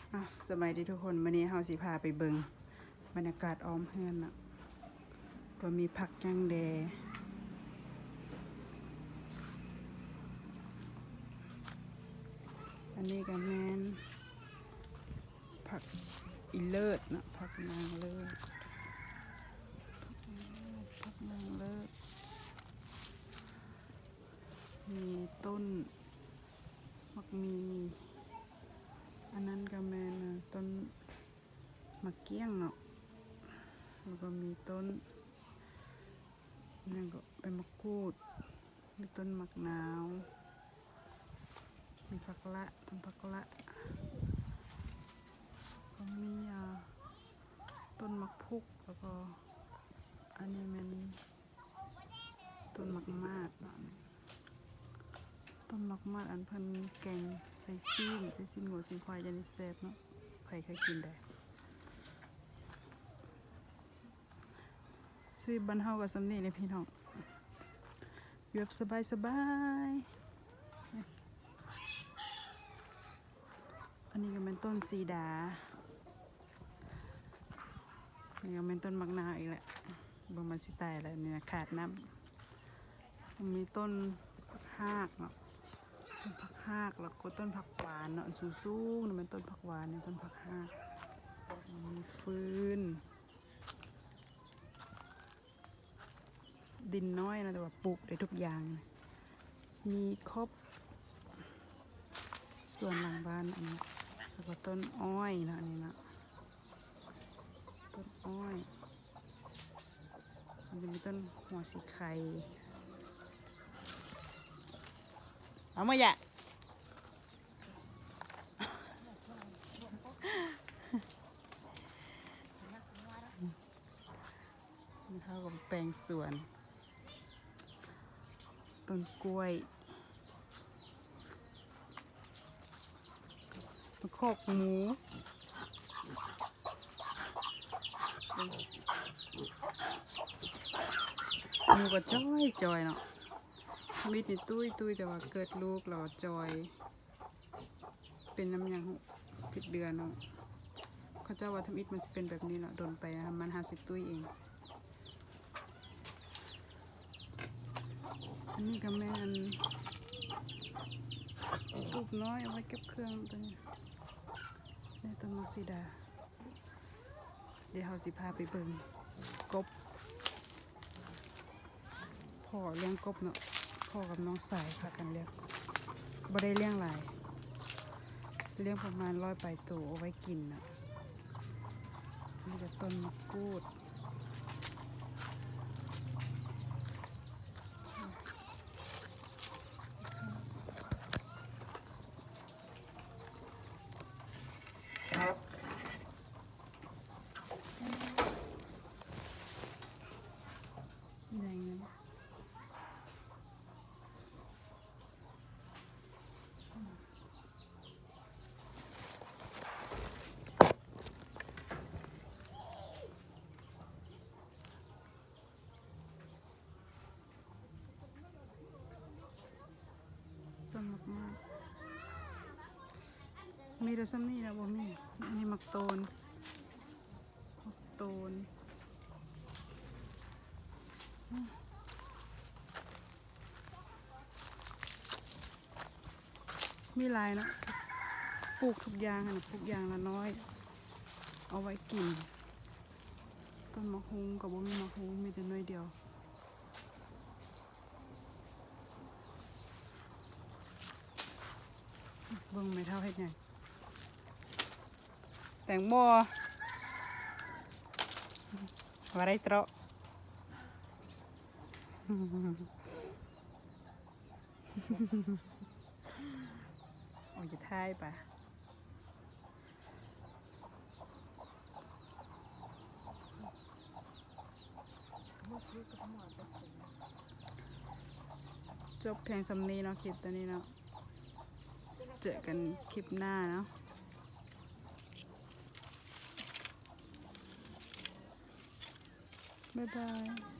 สบายดีทุกคนวันนี้เฮาสิพาไปเบิงบรรยากาศอ้อมเฮือนน่ะก็มีผักย่างแดอันนี้ก็แม่นผักอีเลิศนะผักนางเลิศผักนางเลิศมีต้นมักมีอันนั้นก็แม่นต้นมะเกี้ยงเนาะแล้วก็มีต้นนั่นก็เป็นมะกรูดมีต้นมะนาวมีผักละต้นผักละก็มีต้นมะพุกแล้วก็อันนี้มันต้นมะมาดต้นมะมาดอันเพิ่นแกงใส่ซีนหัวซีนควายยันแซ่บเนาะใครเคยกินได้ชีวิตบ้านเฮาก็สำนี้เลยพี่น้องอยู่แบบสบายอันนี้ก็เป็นต้นซีดานี่ก็เป็นต้นมะนาวอีกแหละบางมันสิตายแล้วนี่นะขาดน้ำมีต้นผักฮากเนาะต้นผักฮากแล้วก็ต้นผักหวานเนาะสูงๆนี่เป็นต้นผักหวานนี่ต้นผักฮากมีฟืนดินน้อยนะแต่ว่าปลูกได้ทุกอย่างมีครบส่วนหลังบ้านอันนี้แล้วก็ต้นอ้อยนะอันนี้นะต้นอ้อยมันจะมีต้นหัวสีไข่เอามาอย่าเท่ากับแปลงสวนต้นกล้วยโคกหมูก็จอยเนาะมิดนี่ตุ้ยแต่ว่าเกิดลูกเราจอยเป็นน้ำยังผิดเดือนเนาะเขาเจ้าว่าทำอิฐมันจะเป็นแบบนี้เนาะโดนไปมัน50ตุ้ยเองอันนี้ก็แม่นตูบน้อยเอาไว้เก็บเครื่องตัวนี้นี่ต้นมะซีดาเดี๋ยวเราสิพาไปเบิ่งกบพ่อเลี้ยงกบเนาะพ่อกับน้องสายพากันเลี้ยงบ่ได้เลี้ยงหลายเลี้ยงประมาณ100 ตัวเอาไว้กินเนาะนี่จะต้นมะกรูดต้นมากมีแต่ซ้ำนี่แล้วบ่มีอันนี้มักโตนมีลายนะปลูกทุกอย่างนะปลูกอย่างละน้อยเอาไว้กินต้นมะฮุงกับบ่มีมะฮุงมีแต่น้อยเดียวเบิ่งไม่เท่าเฮ็ดไงแตงโมว่าได้ตระโอ้ยจะท้ายปะจบเพียงสำนีเนาะคลิปตัวนี้เนาะเจอกันคลิปหน้าเนาะบ๊ายบาย